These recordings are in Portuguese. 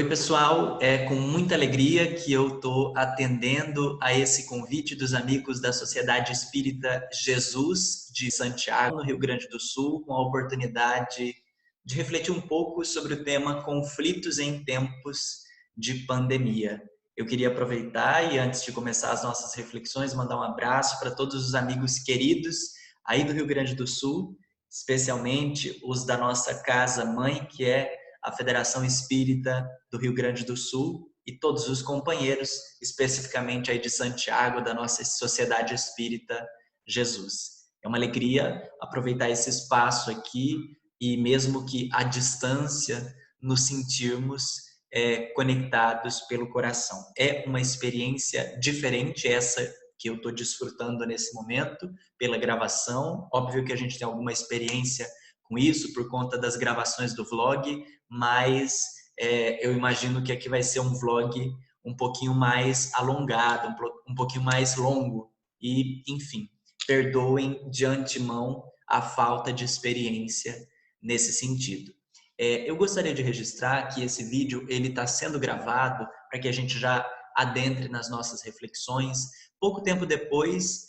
Oi, pessoal, é com muita alegria que eu estou atendendo a esse convite dos amigos da Sociedade Espírita Jesus de Santiago, no Rio Grande do Sul, com a oportunidade de refletir um pouco sobre o tema conflitos em tempos de pandemia. Eu queria aproveitar e, antes de começar as nossas reflexões, mandar um abraço para todos os amigos queridos aí do Rio Grande do Sul, especialmente os da nossa casa-mãe, que é a Federação Espírita do Rio Grande do Sul, e todos os companheiros, especificamente aí de Santiago, da nossa Sociedade Espírita Jesus. É uma alegria aproveitar esse espaço aqui e, mesmo que à distância, nos sentirmos conectados pelo coração. É uma experiência diferente essa que eu estou desfrutando nesse momento, pela gravação. Óbvio que a gente tem alguma experiência com isso por conta das gravações do vlog, mas eu imagino que aqui vai ser um vlog um pouquinho mais alongado, um pouquinho mais longo. E, enfim, perdoem de antemão a falta de experiência nesse sentido. Eu gostaria de registrar que esse vídeo está sendo gravado para que a gente já adentre nas nossas reflexões, pouco tempo depois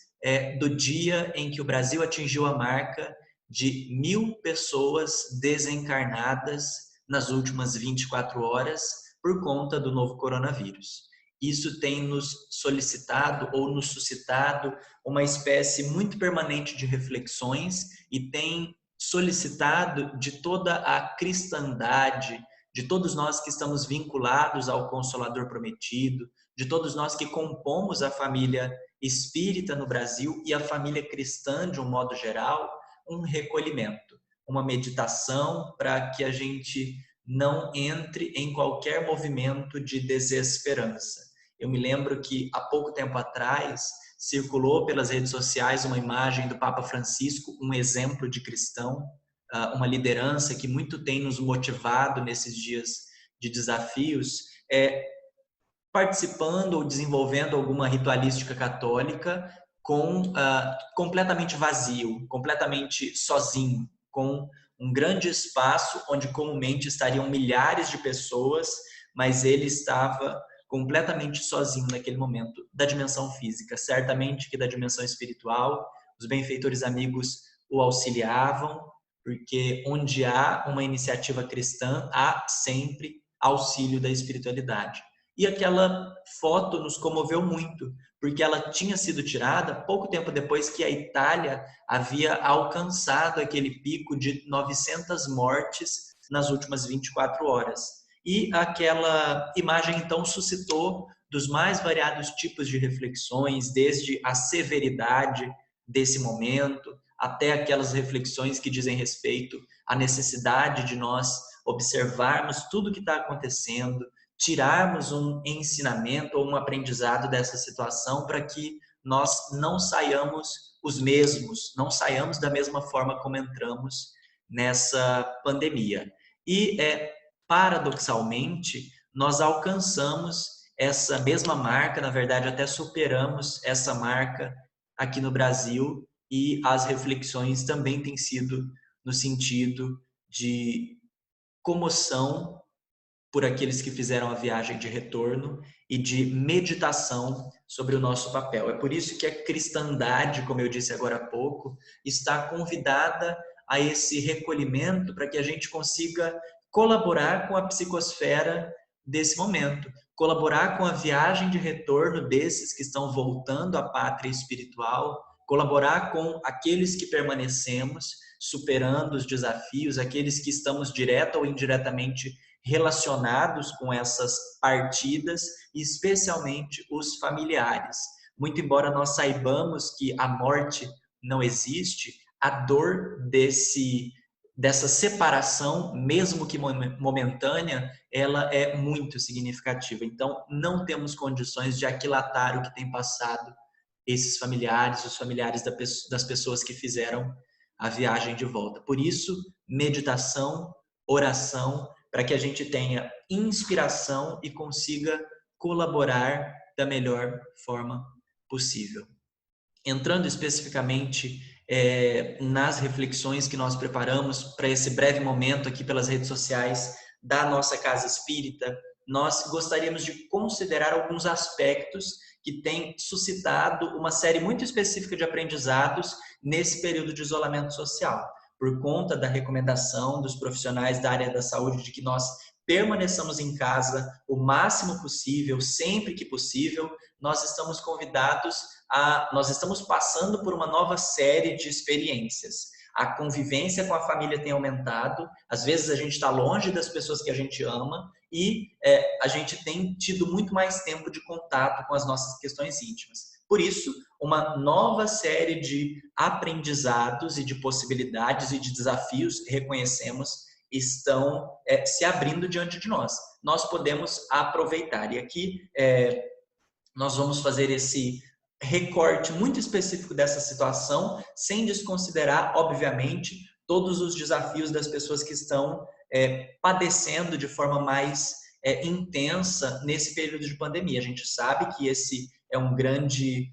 do dia em que o Brasil atingiu a marca de 1.000 pessoas desencarnadas nas últimas 24 horas por conta do novo coronavírus. Isso tem nos solicitado ou nos suscitado uma espécie muito permanente de reflexões e tem solicitado de toda a cristandade, de todos nós que estamos vinculados ao Consolador Prometido, de todos nós que compomos a família espírita no Brasil e a família cristã de um modo geral, um recolhimento, uma meditação para que a gente não entre em qualquer movimento de desesperança. Eu me lembro que há pouco tempo atrás circulou pelas redes sociais uma imagem do Papa Francisco, um exemplo de cristão, uma liderança que muito tem nos motivado nesses dias de desafios, participando ou desenvolvendo alguma ritualística católica completamente vazio, completamente sozinho, com um grande espaço onde comumente estariam milhares de pessoas, mas ele estava completamente sozinho naquele momento da dimensão física. Certamente que da dimensão espiritual, os benfeitores amigos o auxiliavam, porque onde há uma iniciativa cristã, há sempre auxílio da espiritualidade. E aquela foto nos comoveu muito, porque ela tinha sido tirada pouco tempo depois que a Itália havia alcançado aquele pico de 900 mortes nas últimas 24 horas. E aquela imagem, então, suscitou dos mais variados tipos de reflexões, desde a severidade desse momento, até aquelas reflexões que dizem respeito à necessidade de nós observarmos tudo o que está acontecendo, tirarmos um ensinamento ou um aprendizado dessa situação para que nós não saiamos os mesmos, não saiamos da mesma forma como entramos nessa pandemia. E, paradoxalmente, nós alcançamos essa mesma marca, na verdade até superamos essa marca aqui no Brasil, e as reflexões também têm sido no sentido de comoção por aqueles que fizeram a viagem de retorno e de meditação sobre o nosso papel. É por isso que a cristandade, como eu disse agora há pouco, está convidada a esse recolhimento para que a gente consiga colaborar com a psicosfera desse momento, colaborar com a viagem de retorno desses que estão voltando à pátria espiritual, colaborar com aqueles que permanecemos, superando os desafios, aqueles que estamos direta ou indiretamente relacionados com essas partidas, e especialmente os familiares. Muito embora nós saibamos que a morte não existe, a dor dessa separação, mesmo que momentânea, ela é muito significativa. Então, não temos condições de aquilatar o que tem passado esses familiares, os familiares das pessoas que fizeram a viagem de volta. Por isso, meditação, oração, para que a gente tenha inspiração e consiga colaborar da melhor forma possível. Entrando especificamente nas reflexões que nós preparamos para esse breve momento aqui pelas redes sociais da nossa Casa Espírita, nós gostaríamos de considerar alguns aspectos que têm suscitado uma série muito específica de aprendizados nesse período de isolamento social, por conta da recomendação dos profissionais da área da saúde de que nós permaneçamos em casa o máximo possível, sempre que possível. Nós estamos passando por uma nova série de experiências. A convivência com a família tem aumentado, às vezes a gente está longe das pessoas que a gente ama e a gente tem tido muito mais tempo de contato com as nossas questões íntimas. Por isso, uma nova série de aprendizados e de possibilidades e de desafios, reconhecemos, estão se abrindo diante de nós. Nós podemos aproveitar. E aqui nós vamos fazer esse recorte muito específico dessa situação, sem desconsiderar, obviamente, todos os desafios das pessoas que estão padecendo de forma mais intensa nesse período de pandemia. A gente sabe que esse é um grande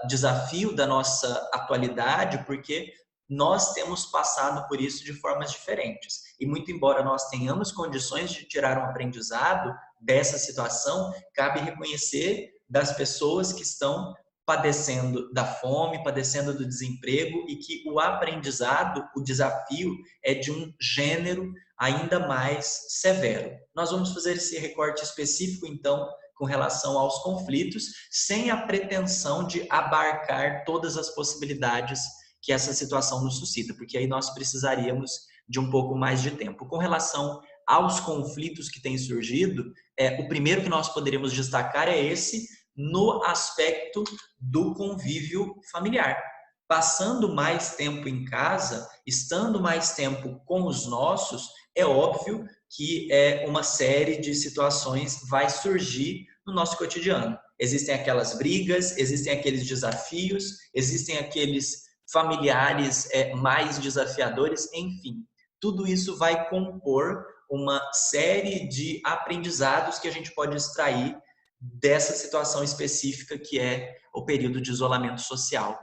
desafio da nossa atualidade, porque nós temos passado por isso de formas diferentes. E muito embora nós tenhamos condições de tirar um aprendizado dessa situação, cabe reconhecer das pessoas que estão padecendo da fome, padecendo do desemprego e que o aprendizado, o desafio é de um gênero ainda mais severo. Nós vamos fazer esse recorte específico, então, com relação aos conflitos, sem a pretensão de abarcar todas as possibilidades que essa situação nos suscita, porque aí nós precisaríamos de um pouco mais de tempo. Com relação aos conflitos que têm surgido, o primeiro que nós poderíamos destacar é esse no aspecto do convívio familiar. Passando mais tempo em casa, estando mais tempo com os nossos, é óbvio que uma série de situações vai surgir no nosso cotidiano. Existem aquelas brigas, existem aqueles desafios, existem aqueles familiares mais desafiadores, enfim. Tudo isso vai compor uma série de aprendizados que a gente pode extrair dessa situação específica que é o período de isolamento social.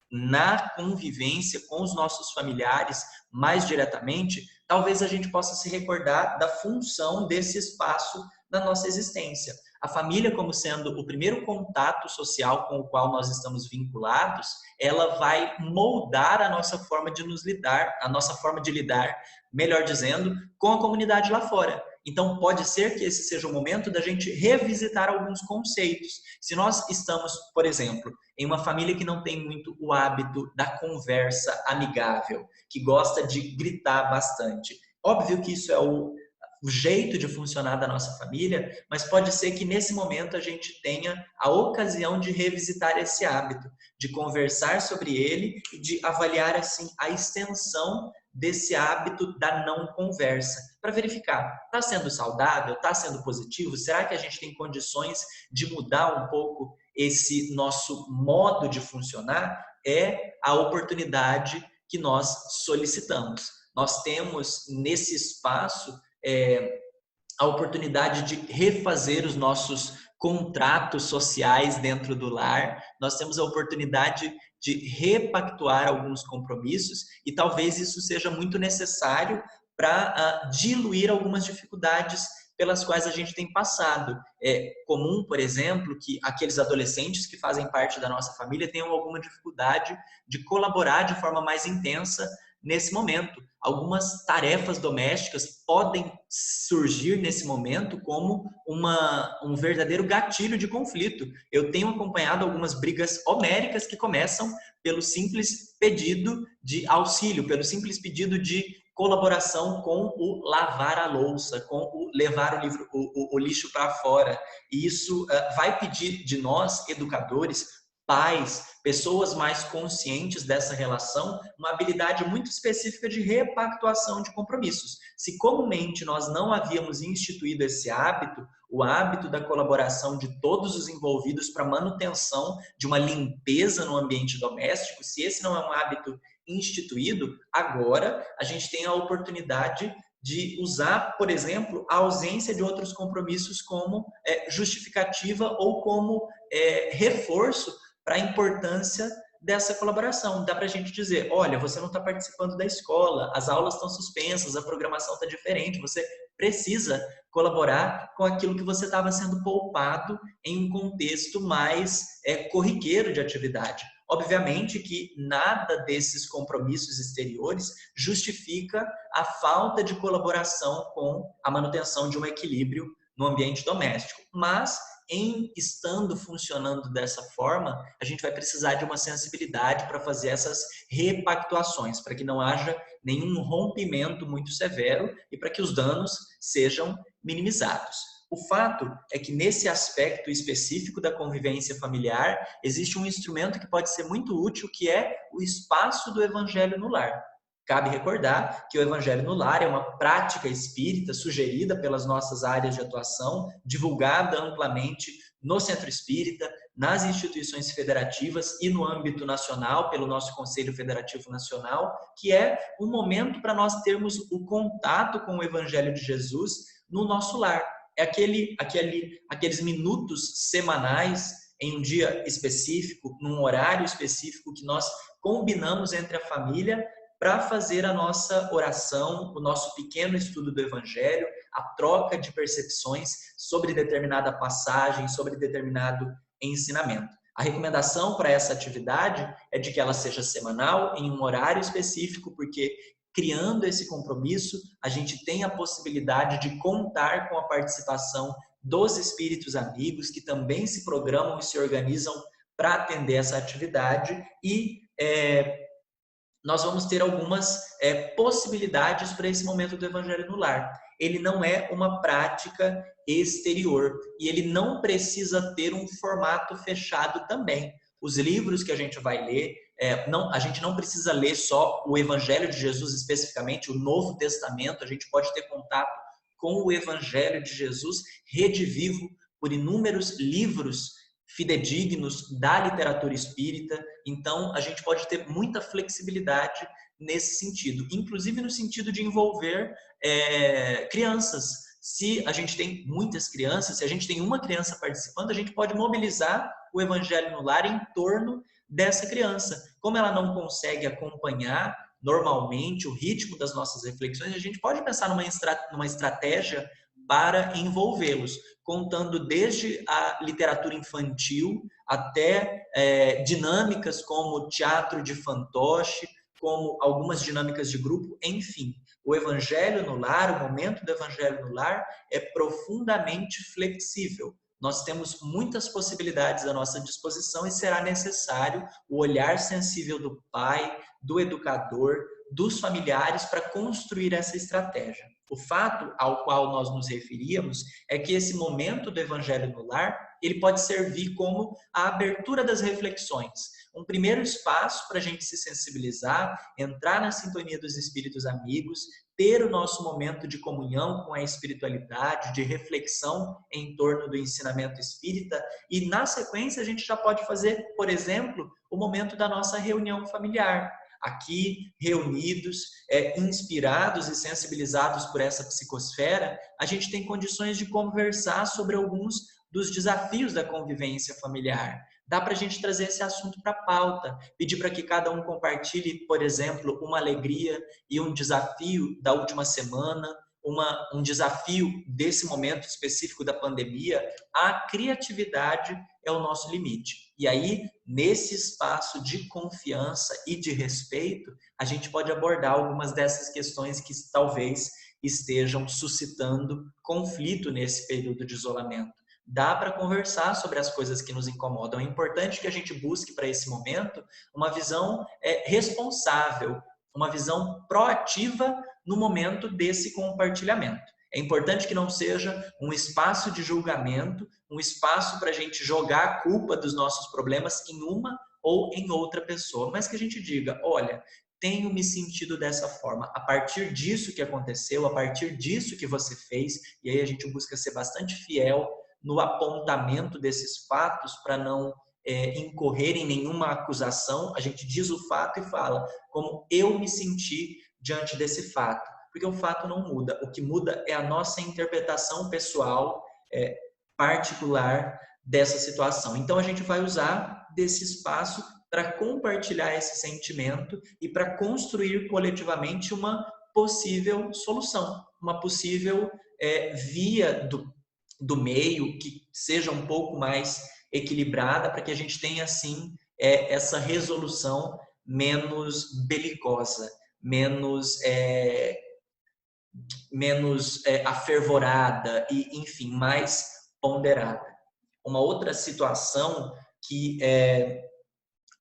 Na convivência com os nossos familiares, mais diretamente, talvez a gente possa se recordar da função desse espaço na nossa existência. A família, como sendo o primeiro contato social com o qual nós estamos vinculados, ela vai moldar a nossa forma de nos lidar, a nossa forma de lidar, melhor dizendo, com a comunidade lá fora. Então, pode ser que esse seja o momento da gente revisitar alguns conceitos. Se nós estamos, por exemplo, em uma família que não tem muito o hábito da conversa amigável, que gosta de gritar bastante, óbvio que isso é o jeito de funcionar da nossa família, mas pode ser que nesse momento a gente tenha a ocasião de revisitar esse hábito, de conversar sobre ele e de avaliar assim a extensão desse hábito da não conversa, para verificar, está sendo saudável, está sendo positivo, será que a gente tem condições de mudar um pouco esse nosso modo de funcionar? É a oportunidade que nós solicitamos. Nós temos nesse espaço a oportunidade de refazer os nossos contratos sociais dentro do lar, nós temos a oportunidade de repactuar alguns compromissos e talvez isso seja muito necessário para diluir algumas dificuldades pelas quais a gente tem passado. É comum, por exemplo, que aqueles adolescentes que fazem parte da nossa família tenham alguma dificuldade de colaborar de forma mais intensa nesse momento. Algumas tarefas domésticas podem surgir nesse momento como um verdadeiro gatilho de conflito. Eu tenho acompanhado algumas brigas homéricas que começam pelo simples pedido de auxílio, pelo simples pedido de colaboração com o lavar a louça, com o levar o lixo para fora. E isso vai pedir de nós, educadores, pais, pessoas mais conscientes dessa relação, uma habilidade muito específica de repactuação de compromissos. Se comumente nós não havíamos instituído esse hábito, o hábito da colaboração de todos os envolvidos para manutenção de uma limpeza no ambiente doméstico, se esse não é um hábito instituído, agora a gente tem a oportunidade de usar, por exemplo, a ausência de outros compromissos como justificativa ou como reforço para a importância dessa colaboração. Dá para a gente dizer, olha, você não está participando da escola, as aulas estão suspensas, a programação está diferente, você precisa colaborar com aquilo que você estava sendo poupado em um contexto mais corriqueiro de atividade. Obviamente que nada desses compromissos exteriores justifica a falta de colaboração com a manutenção de um equilíbrio no ambiente doméstico, mas estando funcionando dessa forma, a gente vai precisar de uma sensibilidade para fazer essas repactuações, para que não haja nenhum rompimento muito severo e para que os danos sejam minimizados. O fato é que nesse aspecto específico da convivência familiar, existe um instrumento que pode ser muito útil, que é o espaço do Evangelho no lar. Cabe recordar que o Evangelho no Lar é uma prática espírita sugerida pelas nossas áreas de atuação, divulgada amplamente no Centro Espírita, nas instituições federativas e no âmbito nacional, pelo nosso Conselho Federativo Nacional, que é um momento para nós termos o contato com o Evangelho de Jesus no nosso lar. É aqueles minutos semanais, em um dia específico, num horário específico, que nós combinamos entre a família para fazer a nossa oração, o nosso pequeno estudo do Evangelho, a troca de percepções sobre determinada passagem, sobre determinado ensinamento. A recomendação para essa atividade é de que ela seja semanal, em um horário específico, porque criando esse compromisso, a gente tem a possibilidade de contar com a participação dos espíritos amigos, que também se programam e se organizam para atender essa atividade e nós vamos ter algumas possibilidades para esse momento do Evangelho no Lar. Ele não é uma prática exterior e ele não precisa ter um formato fechado também. Os livros que a gente vai ler, a gente não precisa ler só o Evangelho de Jesus especificamente, o Novo Testamento, a gente pode ter contato com o Evangelho de Jesus redivivo por inúmeros livros fidedignos da literatura espírita. Então, a gente pode ter muita flexibilidade nesse sentido, inclusive no sentido de envolver crianças. Se a gente tem muitas crianças, se a gente tem uma criança participando, a gente pode mobilizar o Evangelho no Lar em torno dessa criança. Como ela não consegue acompanhar normalmente o ritmo das nossas reflexões, a gente pode pensar numa estratégia para envolvê-los, contando desde a literatura infantil até dinâmicas como teatro de fantoche, como algumas dinâmicas de grupo, enfim. O Evangelho no Lar, o momento do Evangelho no Lar é profundamente flexível. Nós temos muitas possibilidades à nossa disposição e será necessário o olhar sensível do pai, do educador, dos familiares para construir essa estratégia. O fato ao qual nós nos referíamos é que esse momento do Evangelho no Lar, ele pode servir como a abertura das reflexões, um primeiro espaço para a gente se sensibilizar, entrar na sintonia dos espíritos amigos, ter o nosso momento de comunhão com a espiritualidade, de reflexão em torno do ensinamento espírita, e na sequência a gente já pode fazer, por exemplo, o momento da nossa reunião familiar. Aqui, reunidos, inspirados e sensibilizados por essa psicosfera, a gente tem condições de conversar sobre alguns dos desafios da convivência familiar. Dá para a gente trazer esse assunto para a pauta, pedir para que cada um compartilhe, por exemplo, uma alegria e um desafio da última semana, um desafio desse momento específico da pandemia. A criatividade é o nosso limite. E aí, nesse espaço de confiança e de respeito, a gente pode abordar algumas dessas questões que talvez estejam suscitando conflito nesse período de isolamento. Dá para conversar sobre as coisas que nos incomodam. É importante que a gente busque para esse momento uma visão responsável, uma visão proativa no momento desse compartilhamento. É importante que não seja um espaço de julgamento, um espaço para a gente jogar a culpa dos nossos problemas em uma ou em outra pessoa, mas que a gente diga, olha, tenho me sentido dessa forma, a partir disso que aconteceu, a partir disso que você fez, e aí a gente busca ser bastante fiel no apontamento desses fatos para não incorrer em nenhuma acusação. A gente diz o fato e fala como eu me senti diante desse fato, porque o fato não muda, o que muda é a nossa interpretação pessoal, particular dessa situação. Então a gente vai usar desse espaço para compartilhar esse sentimento e para construir coletivamente uma possível solução, uma possível via do meio que seja um pouco mais equilibrada, para que a gente tenha, assim, essa resolução menos belicosa, menos afervorada e, enfim, mais ponderada. Uma outra situação que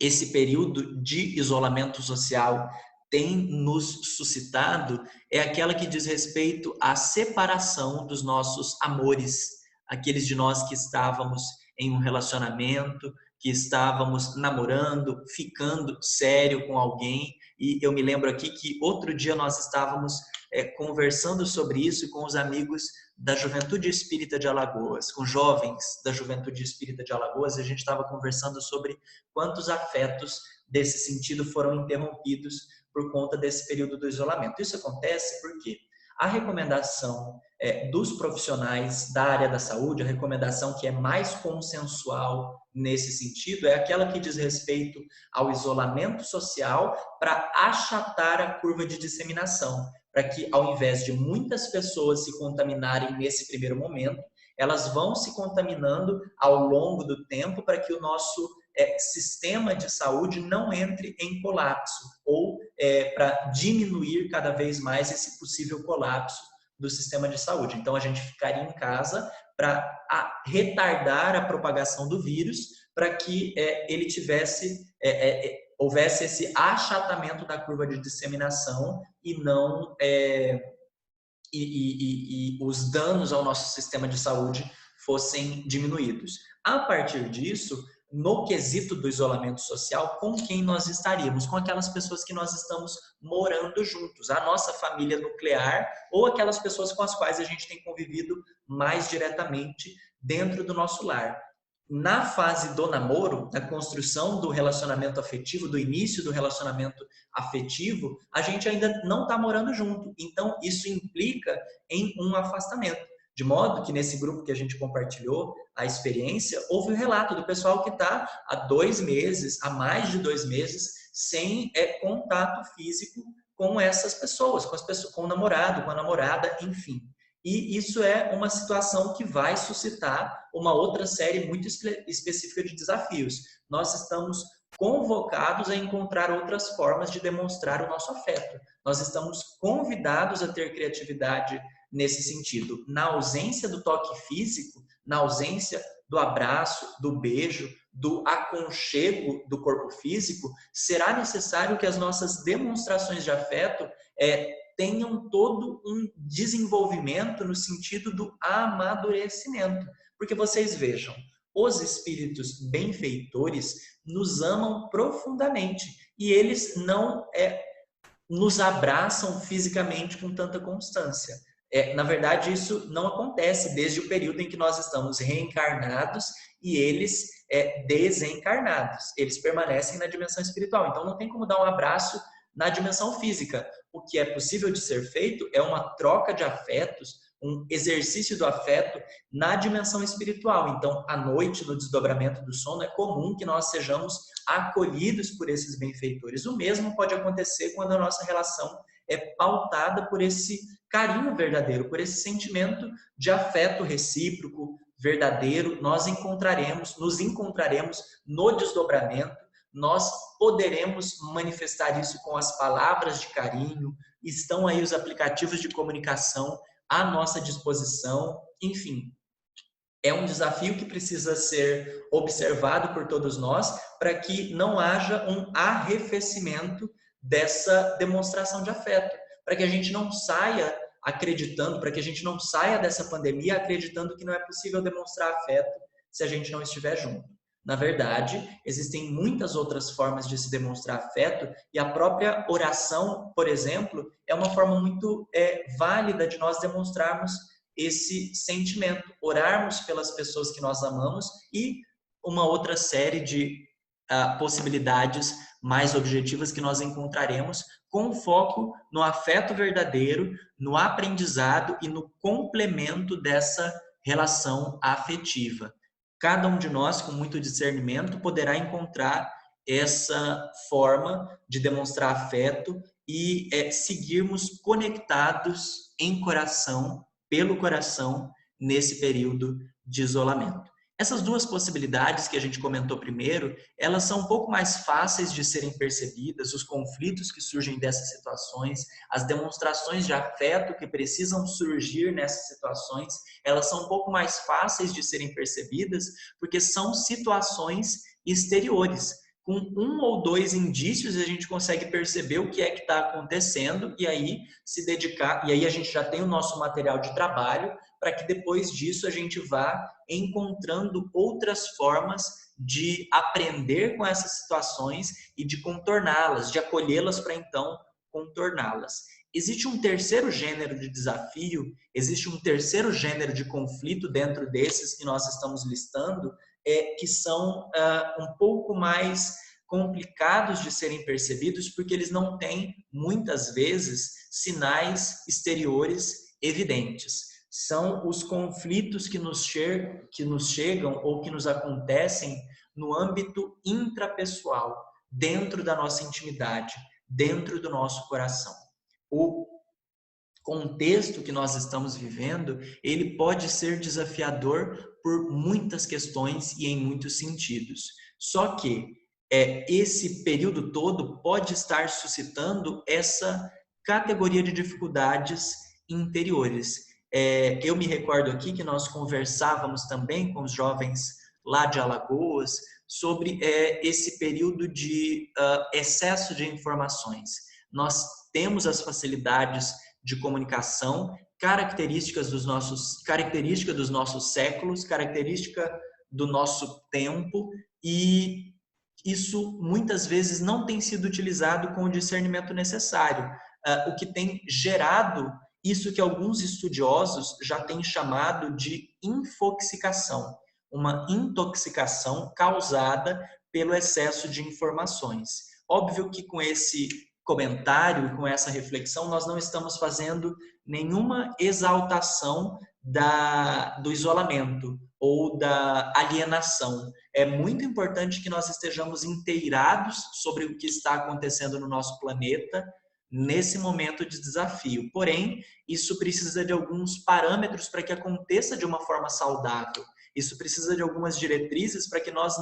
esse período de isolamento social tem nos suscitado é aquela que diz respeito à separação dos nossos amores, aqueles de nós que estávamos em um relacionamento, que estávamos namorando, ficando sério com alguém. E eu me lembro aqui que outro dia nós estávamos conversando sobre isso com os amigos da Juventude Espírita de Alagoas, com jovens da Juventude Espírita de Alagoas, e a gente estava conversando sobre quantos afetos desse sentido foram interrompidos por conta desse período do isolamento. Isso acontece porque a recomendação dos profissionais da área da saúde, a recomendação que é mais consensual nesse sentido, é aquela que diz respeito ao isolamento social para achatar a curva de disseminação, para que, ao invés de muitas pessoas se contaminarem nesse primeiro momento, elas vão se contaminando ao longo do tempo para que o nosso sistema de saúde não entre em colapso, ou para diminuir cada vez mais esse possível colapso do sistema de saúde. Então, a gente ficaria em casa para retardar a propagação do vírus, para que ele houvesse esse achatamento da curva de disseminação e não os danos ao nosso sistema de saúde fossem diminuídos. A partir disso, no quesito do isolamento social, com quem nós estaríamos? Com aquelas pessoas que nós estamos morando juntos, a nossa família nuclear, ou aquelas pessoas com as quais a gente tem convivido mais diretamente dentro do nosso lar. Na fase do namoro, da construção do relacionamento afetivo, do início do relacionamento afetivo, a gente ainda não está morando junto. Então, isso implica em um afastamento. De modo que nesse grupo que a gente compartilhou a experiência, houve um relato do pessoal que está há 2 meses, há mais de 2 meses, sem contato físico com essas pessoas, com o namorado, com a namorada, enfim. E isso é uma situação que vai suscitar uma outra série muito específica de desafios. Nós estamos convocados a encontrar outras formas de demonstrar o nosso afeto. Nós estamos convidados a ter criatividade nesse sentido. Na ausência do toque físico, na ausência do abraço, do beijo, do aconchego do corpo físico, será necessário que as nossas demonstrações de afeto tenham todo um desenvolvimento no sentido do amadurecimento. Porque vocês vejam, os espíritos benfeitores nos amam profundamente e eles não nos abraçam fisicamente com tanta constância. Na verdade, isso não acontece desde o período em que nós estamos reencarnados e eles desencarnados. Eles permanecem na dimensão espiritual. Então, não tem como dar um abraço na dimensão física. O que é possível de ser feito é uma troca de afetos, um exercício do afeto na dimensão espiritual. Então, à noite, no desdobramento do sono, é comum que nós sejamos acolhidos por esses benfeitores. O mesmo pode acontecer quando a nossa relação é pautada por esse carinho verdadeiro, por esse sentimento de afeto recíproco, verdadeiro. Nos encontraremos no desdobramento, nós poderemos manifestar isso com as palavras de carinho, estão aí os aplicativos de comunicação à nossa disposição, enfim. É um desafio que precisa ser observado por todos nós para que não haja um arrefecimento dessa demonstração de afeto, para que a gente não saia acreditando, para que a gente não saia dessa pandemia acreditando que não é possível demonstrar afeto se a gente não estiver junto. Na verdade, existem muitas outras formas de se demonstrar afeto e a própria oração, por exemplo, é uma forma muito válida de nós demonstrarmos esse sentimento, orarmos pelas pessoas que nós amamos e uma outra série de possibilidades mais objetivas que nós encontraremos com foco no afeto verdadeiro, no aprendizado e no complemento dessa relação afetiva. Cada um de nós, com muito discernimento, poderá encontrar essa forma de demonstrar afeto e seguirmos conectados em coração, pelo coração, nesse período de isolamento. Essas duas possibilidades que a gente comentou primeiro, elas são um pouco mais fáceis de serem percebidas, os conflitos que surgem dessas situações, as demonstrações de afeto que precisam surgir nessas situações, elas são um pouco mais fáceis de serem percebidas, porque são situações exteriores. Com um ou dois indícios, a gente consegue perceber o que é que está acontecendo e aí se dedicar, e aí a gente já tem o nosso material de trabalho para que depois disso a gente vá encontrando outras formas de aprender com essas situações e de contorná-las, de acolhê-las para então contorná-las. Existe um terceiro gênero de desafio, existe um terceiro gênero de conflito dentro desses que nós estamos listando, que são um pouco mais complicados de serem percebidos porque eles não têm, muitas vezes, sinais exteriores evidentes. São os conflitos que nos chegam ou que nos acontecem no âmbito intrapessoal, dentro da nossa intimidade, dentro do nosso coração. O contexto que nós estamos vivendo, ele pode ser desafiador por muitas questões e em muitos sentidos. Só que esse período todo pode estar suscitando essa categoria de dificuldades interiores. Eu me recordo aqui que nós conversávamos também com os jovens lá de Alagoas sobre esse período de excesso de informações. Nós temos as facilidades de comunicação, características dos nossos séculos, característica do nosso tempo, e isso muitas vezes não tem sido utilizado com o discernimento necessário, o que tem gerado isso que alguns estudiosos já têm chamado de infoxicação, uma intoxicação causada pelo excesso de informações. Óbvio que com esse comentário, com essa reflexão, nós não estamos fazendo nenhuma exaltação do isolamento ou da alienação. É muito importante que nós estejamos inteirados sobre o que está acontecendo no nosso planeta nesse momento de desafio. Porém, isso precisa de alguns parâmetros para que aconteça de uma forma saudável. Isso precisa de algumas diretrizes para que nós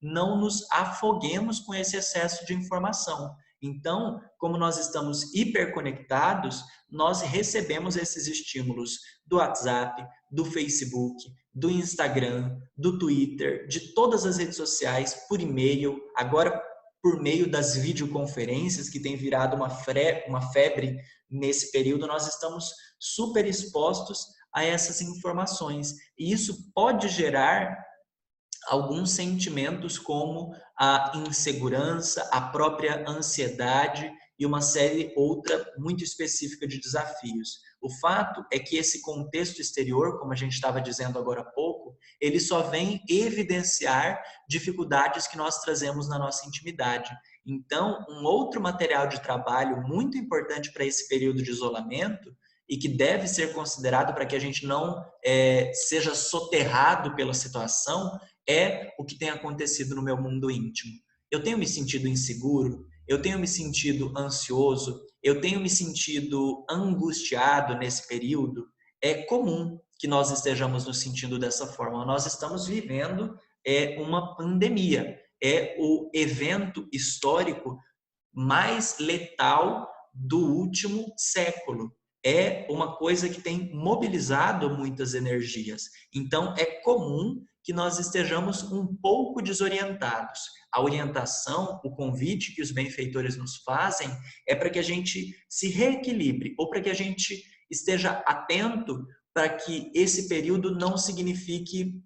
não nos afoguemos com esse excesso de informação. Então, como nós estamos hiperconectados, nós recebemos esses estímulos do WhatsApp, do Facebook, do Instagram, do Twitter, de todas as redes sociais, por e-mail, agora por meio das videoconferências, que tem virado uma febre nesse período, nós estamos super expostos a essas informações. E isso pode gerar alguns sentimentos como a insegurança, a própria ansiedade e uma série outra muito específica de desafios. O fato é que esse contexto exterior, como a gente estava dizendo agora há pouco, ele só vem evidenciar dificuldades que nós trazemos na nossa intimidade. Então, um outro material de trabalho muito importante para esse período de isolamento e que deve ser considerado para que a gente não seja soterrado pela situação, é o que tem acontecido no meu mundo íntimo. Eu tenho me sentido inseguro, eu tenho me sentido ansioso, eu tenho me sentido angustiado nesse período. É comum que nós estejamos nos sentindo dessa forma. Nós estamos vivendo uma pandemia. É o evento histórico mais letal do último século. É uma coisa que tem mobilizado muitas energias. Então, é comum que nós estejamos um pouco desorientados. A orientação, o convite que os benfeitores nos fazem é para que a gente se reequilibre ou para que a gente esteja atento para que esse período não signifique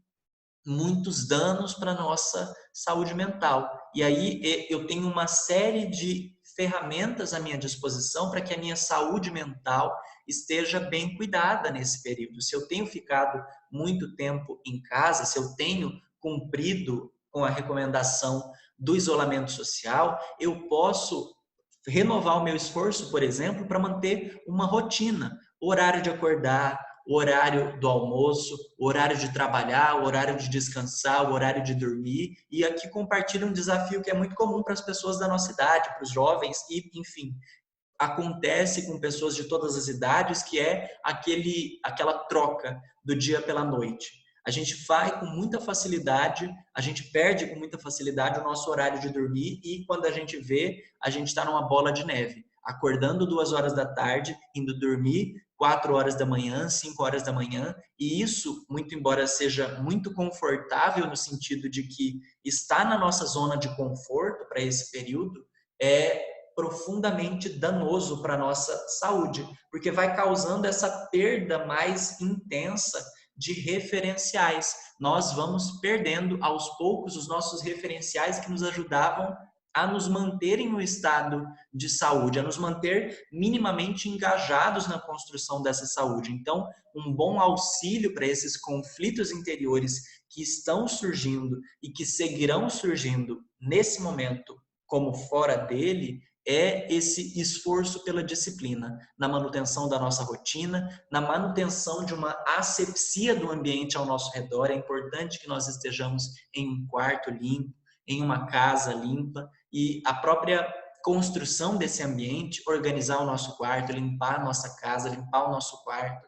muitos danos para a nossa saúde mental. E aí eu tenho uma série de ferramentas à minha disposição para que a minha saúde mental esteja bem cuidada nesse período. Se eu tenho ficado muito tempo em casa, se eu tenho cumprido com a recomendação do isolamento social, eu posso renovar o meu esforço, por exemplo, para manter uma rotina, horário de acordar, o horário do almoço, o horário de trabalhar, o horário de descansar, o horário de dormir. E aqui compartilho um desafio que é muito comum para as pessoas da nossa idade, para os jovens e, enfim, acontece com pessoas de todas as idades, que é aquela troca do dia pela noite. A gente vai com muita facilidade, a gente perde com muita facilidade o nosso horário de dormir e quando a gente vê, a gente está numa bola de neve, acordando 2 horas da tarde, indo dormir 4 horas da manhã, 5 horas da manhã, e isso, muito embora seja muito confortável no sentido de que está na nossa zona de conforto para esse período, é profundamente danoso para a nossa saúde, porque vai causando essa perda mais intensa de referenciais. Nós vamos perdendo aos poucos os nossos referenciais que nos ajudavam a nos manter em um estado de saúde, a nos manter minimamente engajados na construção dessa saúde. Então, um bom auxílio para esses conflitos interiores que estão surgindo e que seguirão surgindo nesse momento como fora dele, é esse esforço pela disciplina, na manutenção da nossa rotina, na manutenção de uma asepsia do ambiente ao nosso redor. É importante que nós estejamos em um quarto limpo, em uma casa limpa, e a própria construção desse ambiente, organizar o nosso quarto, limpar a nossa casa, limpar o nosso quarto,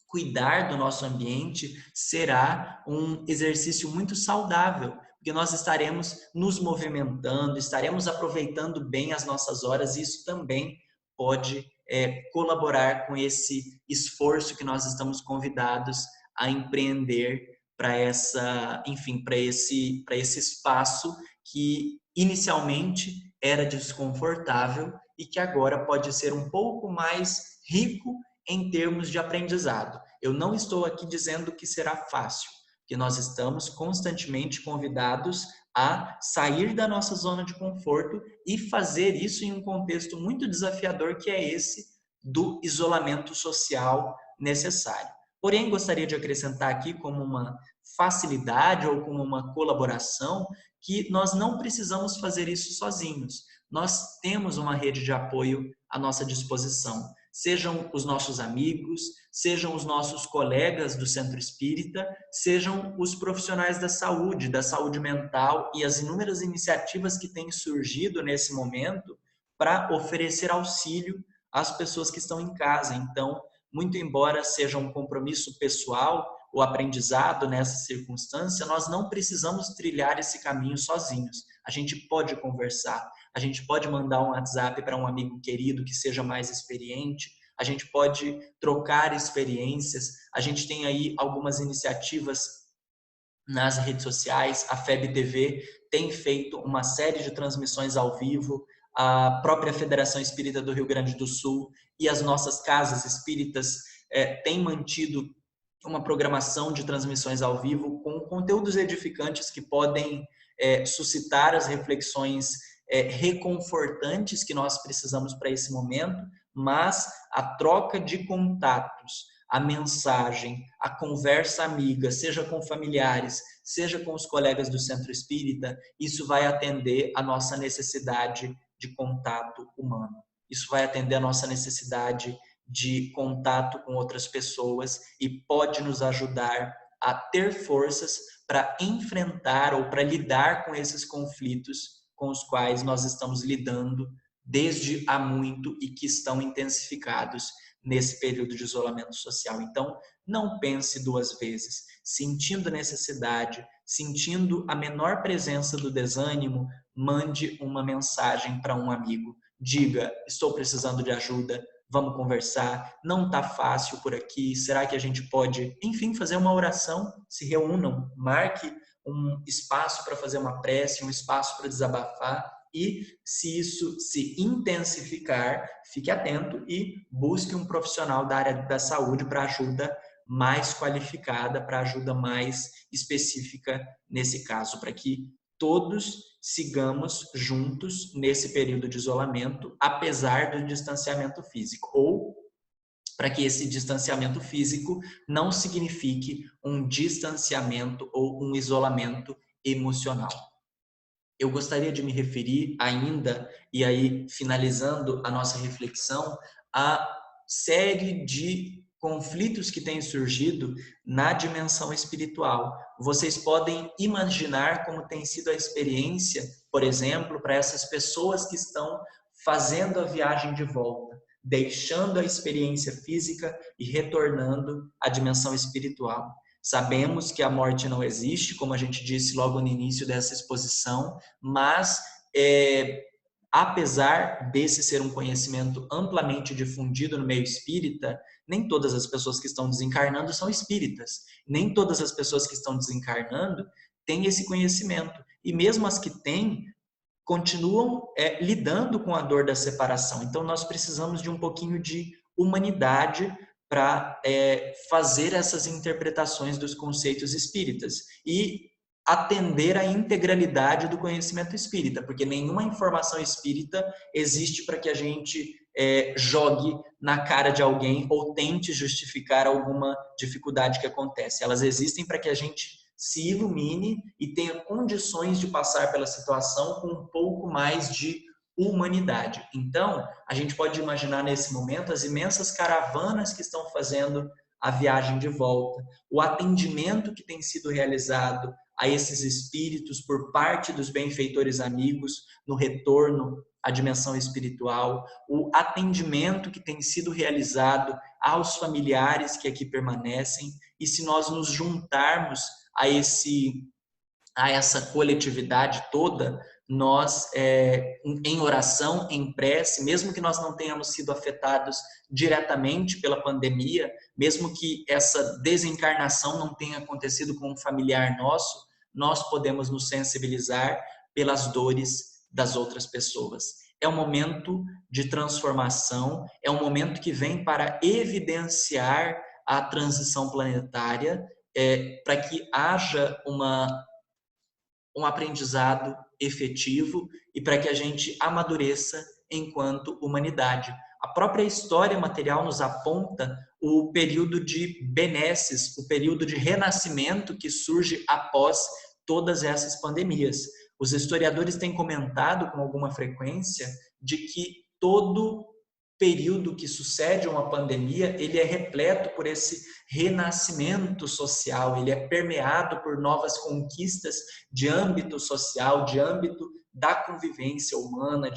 cuidar do nosso ambiente será um exercício muito saudável, porque nós estaremos nos movimentando, estaremos aproveitando bem as nossas horas, e isso também pode colaborar com esse esforço que nós estamos convidados a empreender para enfim, para esse espaço que inicialmente era desconfortável e que agora pode ser um pouco mais rico em termos de aprendizado. Eu não estou aqui dizendo que será fácil, porque nós estamos constantemente convidados a sair da nossa zona de conforto e fazer isso em um contexto muito desafiador, que é esse do isolamento social necessário. Porém, gostaria de acrescentar aqui como uma facilidade ou como uma colaboração que nós não precisamos fazer isso sozinhos. Nós temos uma rede de apoio à nossa disposição. Sejam os nossos amigos, sejam os nossos colegas do centro espírita, sejam os profissionais da saúde mental e as inúmeras iniciativas que têm surgido nesse momento para oferecer auxílio às pessoas que estão em casa. Então, muito embora seja um compromisso pessoal, o aprendizado nessa circunstância, nós não precisamos trilhar esse caminho sozinhos. A gente pode conversar, a gente pode mandar um WhatsApp para um amigo querido que seja mais experiente, a gente pode trocar experiências, a gente tem aí algumas iniciativas nas redes sociais, a FEB TV tem feito uma série de transmissões ao vivo, a própria Federação Espírita do Rio Grande do Sul e as nossas casas espíritas têm mantido uma programação de transmissões ao vivo com conteúdos edificantes que podem suscitar as reflexões reconfortantes que nós precisamos para esse momento, mas a troca de contatos, a mensagem, a conversa amiga, seja com familiares, seja com os colegas do centro espírita, isso vai atender a nossa necessidade de contato humano. Isso vai atender a nossa necessidade de contato com outras pessoas e pode nos ajudar a ter forças para enfrentar ou para lidar com esses conflitos com os quais nós estamos lidando desde há muito e que estão intensificados nesse período de isolamento social. Então, não pense duas vezes. Sentindo necessidade, sentindo a menor presença do desânimo, mande uma mensagem para um amigo. Diga: estou precisando de ajuda, vamos conversar, não está fácil por aqui, será que a gente pode, enfim, fazer uma oração? Se reúnam, marque um espaço para fazer uma prece, um espaço para desabafar, e se isso se intensificar, fique atento e busque um profissional da área da saúde para ajuda mais qualificada, para ajuda mais específica nesse caso, para que todos sigamos juntos nesse período de isolamento, apesar do distanciamento físico, ou para que esse distanciamento físico não signifique um distanciamento ou um isolamento emocional. Eu gostaria de me referir ainda, e aí finalizando a nossa reflexão, a série de conflitos que têm surgido na dimensão espiritual. Vocês podem imaginar como tem sido a experiência, por exemplo, para essas pessoas que estão fazendo a viagem de volta, deixando a experiência física e retornando à dimensão espiritual. Sabemos que a morte não existe, como a gente disse logo no início dessa exposição, mas apesar desse ser um conhecimento amplamente difundido no meio espírita, nem todas as pessoas que estão desencarnando são espíritas. Nem todas as pessoas que estão desencarnando têm esse conhecimento. E mesmo as que têm, continuam lidando com a dor da separação. Então, nós precisamos de um pouquinho de humanidade para fazer essas interpretações dos conceitos espíritas e atender à integralidade do conhecimento espírita, porque nenhuma informação espírita existe para que a gente jogue na cara de alguém ou tente justificar alguma dificuldade que acontece. Elas existem para que a gente se ilumine e tenha condições de passar pela situação com um pouco mais de humanidade. Então, a gente pode imaginar nesse momento as imensas caravanas que estão fazendo a viagem de volta, o atendimento que tem sido realizado a esses espíritos por parte dos benfeitores amigos no retorno à dimensão espiritual, o atendimento que tem sido realizado aos familiares que aqui permanecem, e se nós nos juntarmos a essa coletividade toda, nós, em oração, em prece, mesmo que nós não tenhamos sido afetados diretamente pela pandemia, mesmo que essa desencarnação não tenha acontecido com um familiar nosso, nós podemos nos sensibilizar pelas dores das outras pessoas. É um momento de transformação, é um momento que vem para evidenciar a transição planetária, para que haja um aprendizado efetivo e para que a gente amadureça enquanto humanidade. A própria história material nos aponta o período de benesses, o período de renascimento que surge após todas essas pandemias. Os historiadores têm comentado com alguma frequência de que todo período que sucede uma pandemia, ele é repleto por esse renascimento social, ele é permeado por novas conquistas de âmbito social, de âmbito da convivência humana,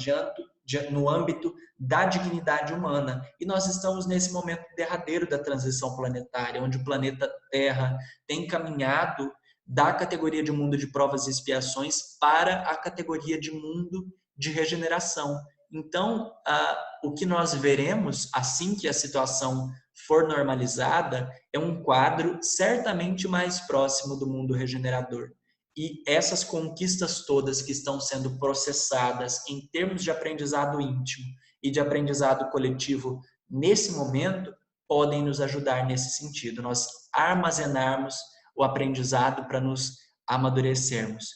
no âmbito da dignidade humana. E nós estamos nesse momento derradeiro da transição planetária, onde o planeta Terra tem caminhado da categoria de mundo de provas e expiações para a categoria de mundo de regeneração. Então, o que nós veremos assim que a situação for normalizada é um quadro certamente mais próximo do mundo regenerador. E essas conquistas todas que estão sendo processadas em termos de aprendizado íntimo e de aprendizado coletivo nesse momento podem nos ajudar nesse sentido, nós armazenarmos o aprendizado para nos amadurecermos.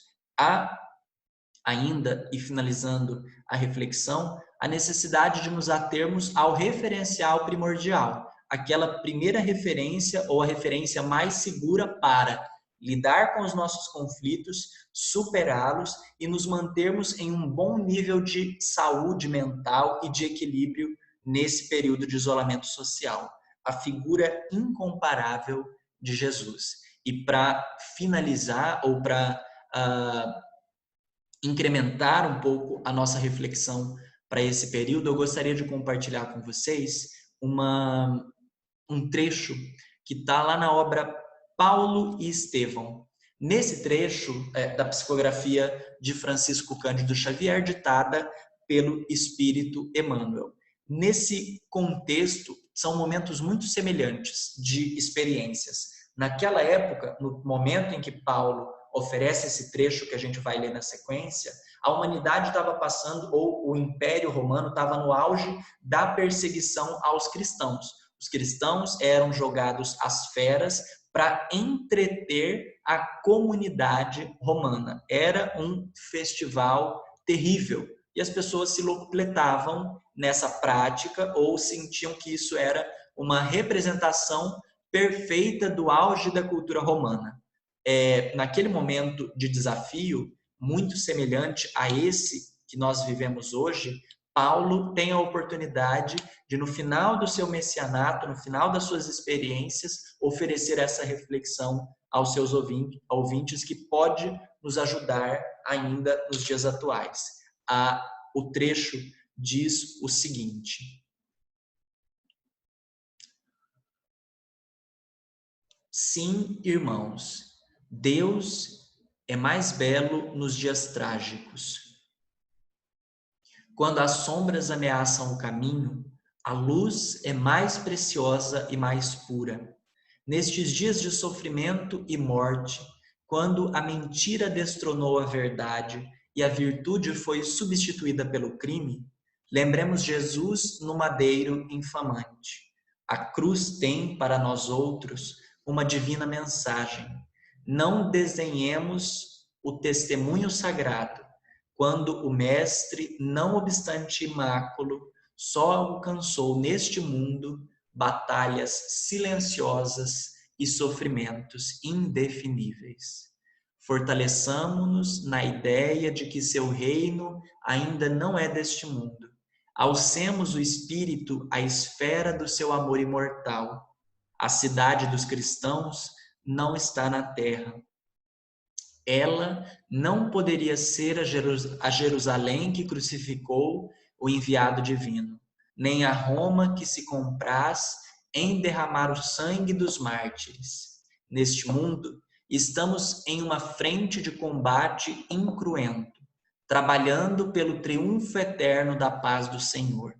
Ainda, e finalizando a reflexão, a necessidade de nos atermos ao referencial primordial, aquela primeira referência ou a referência mais segura para lidar com os nossos conflitos, superá-los e nos mantermos em um bom nível de saúde mental e de equilíbrio nesse período de isolamento social. A figura incomparável de Jesus. E para finalizar, ou para incrementar um pouco a nossa reflexão para esse período, eu gostaria de compartilhar com vocês um trecho que está lá na obra Paulo e Estevão. Nesse trecho da psicografia de Francisco Cândido Xavier, ditada pelo Espírito Emmanuel. Nesse contexto, são momentos muito semelhantes de experiências. Naquela época, no momento em que Paulo oferece esse trecho que a gente vai ler na sequência, a humanidade estava passando, ou o Império Romano estava no auge da perseguição aos cristãos. Os cristãos eram jogados às feras para entreter a comunidade romana. Era um festival terrível e as pessoas se locupletavam nessa prática ou sentiam que isso era uma representação perfeita do auge da cultura romana. Naquele momento de desafio, muito semelhante a esse que nós vivemos hoje, Paulo tem a oportunidade de, no final do seu messianato, no final das suas experiências, oferecer essa reflexão aos seus ouvintes que pode nos ajudar ainda nos dias atuais. O trecho diz o seguinte: sim, irmãos, Deus é mais belo nos dias trágicos. Quando as sombras ameaçam o caminho, a luz é mais preciosa e mais pura. Nestes dias de sofrimento e morte, quando a mentira destronou a verdade e a virtude foi substituída pelo crime, lembremos Jesus no madeiro infamante. A cruz tem para nós outros uma divina mensagem. Não desdenhemos o testemunho sagrado, quando o Mestre, não obstante imáculo, só alcançou neste mundo batalhas silenciosas e sofrimentos indefiníveis. Fortaleçamo-nos na ideia de que seu reino ainda não é deste mundo. Alcemos o espírito à esfera do seu amor imortal. A cidade dos cristãos não está na terra. Ela não poderia ser a Jerusalém que crucificou o enviado divino, nem a Roma que se compraz em derramar o sangue dos mártires. Neste mundo, estamos em uma frente de combate incruento, trabalhando pelo triunfo eterno da paz do Senhor.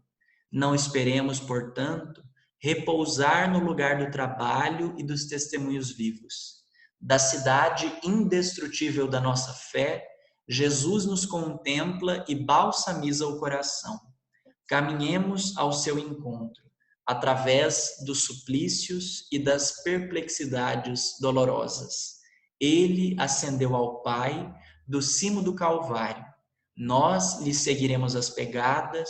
Não esperemos, portanto, repousar no lugar do trabalho e dos testemunhos vivos. Da cidade indestrutível da nossa fé, Jesus nos contempla e balsamiza o coração. Caminhemos ao seu encontro, através dos suplícios e das perplexidades dolorosas. Ele ascendeu ao Pai do cimo do Calvário. Nós lhe seguiremos as pegadas,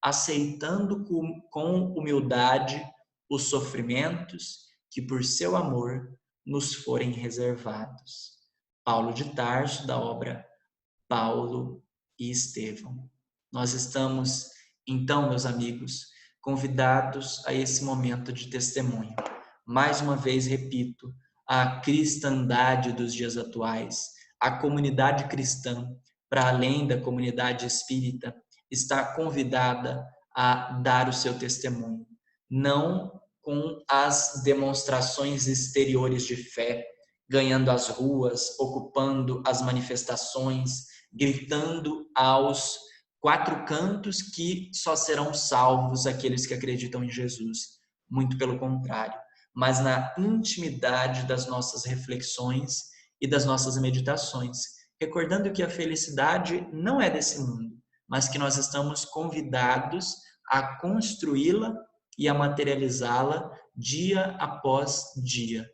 aceitando com humildade os sofrimentos que, por seu amor, nos forem reservados. Paulo de Tarso, da obra Paulo e Estevão. Nós estamos, então, meus amigos, convidados a esse momento de testemunho. Mais uma vez, repito, a cristandade dos dias atuais, a comunidade cristã, para além da comunidade espírita, está convidada a dar o seu testemunho. Não com as demonstrações exteriores de fé, ganhando as ruas, ocupando as manifestações, gritando aos quatro cantos que só serão salvos aqueles que acreditam em Jesus. Muito pelo contrário, mas na intimidade das nossas reflexões e das nossas meditações, recordando que a felicidade não é desse mundo, mas que nós estamos convidados a construí-la e a materializá-la dia após dia,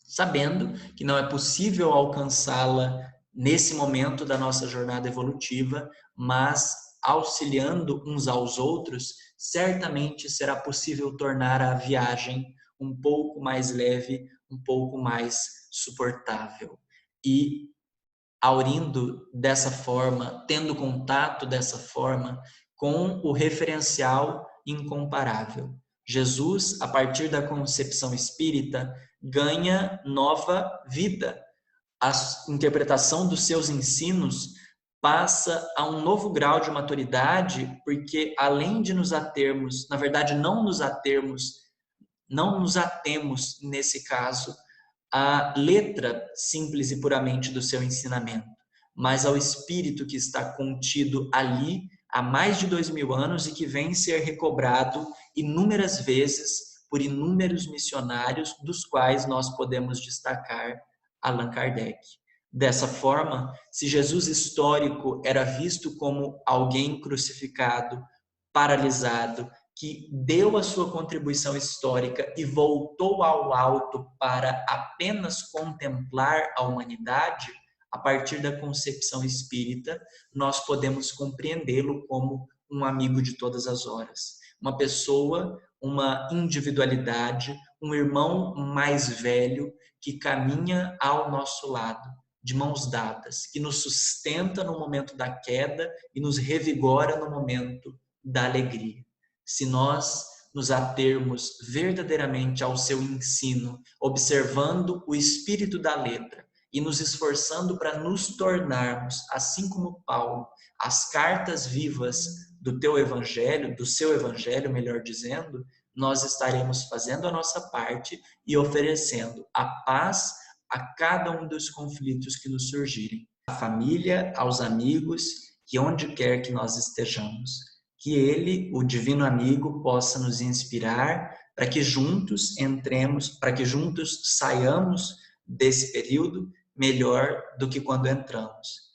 sabendo que não é possível alcançá-la nesse momento da nossa jornada evolutiva, mas auxiliando uns aos outros, certamente será possível tornar a viagem um pouco mais leve, um pouco mais suportável. E aurindo dessa forma, tendo contato dessa forma com o referencial incomparável. Jesus, a partir da concepção espírita, ganha nova vida. A interpretação dos seus ensinos passa a um novo grau de maturidade, porque além de nos atermos, na verdade não nos atemos nesse caso à letra simples e puramente do seu ensinamento, mas ao espírito que está contido ali há mais de 2000 anos e que vem ser recobrado inúmeras vezes por inúmeros missionários, dos quais nós podemos destacar Allan Kardec. Dessa forma, se Jesus histórico era visto como alguém crucificado, paralisado, que deu a sua contribuição histórica e voltou ao alto para apenas contemplar a humanidade, a partir da concepção espírita, nós podemos compreendê-lo como um amigo de todas as horas. Uma pessoa, uma individualidade, um irmão mais velho que caminha ao nosso lado, de mãos dadas, que nos sustenta no momento da queda e nos revigora no momento da alegria. Se nós nos atermos verdadeiramente ao seu ensino, observando o espírito da letra e nos esforçando para nos tornarmos, assim como Paulo, as cartas vivas do teu evangelho, do seu evangelho, melhor dizendo, nós estaremos fazendo a nossa parte e oferecendo a paz a cada um dos conflitos que nos surgirem, à família, aos amigos, que onde quer que nós estejamos, que ele, o divino amigo, possa nos inspirar para que juntos entremos, para que juntos saiamos desse período melhor do que quando entramos,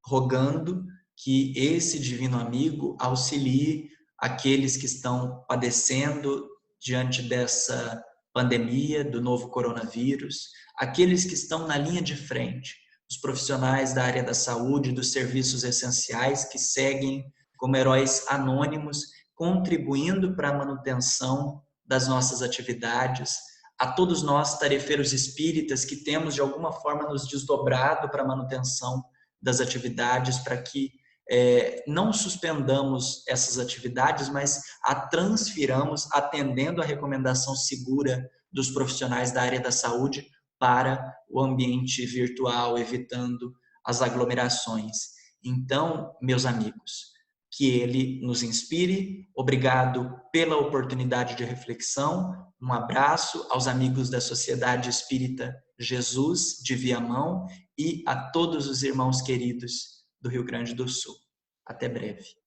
rogando que esse divino amigo auxilie aqueles que estão padecendo diante dessa pandemia do novo coronavírus, aqueles que estão na linha de frente, os profissionais da área da saúde, dos serviços essenciais que seguem como heróis anônimos, contribuindo para a manutenção das nossas atividades, a todos nós tarefeiros espíritas que temos de alguma forma nos desdobrado para a manutenção das atividades, para que não suspendamos essas atividades, mas a transfiramos atendendo a recomendação segura dos profissionais da área da saúde para o ambiente virtual, evitando as aglomerações. Então, meus amigos, que ele nos inspire. Obrigado pela oportunidade de reflexão. Um abraço aos amigos da Sociedade Espírita Jesus de Viamão e a todos os irmãos queridos do Rio Grande do Sul. Até breve.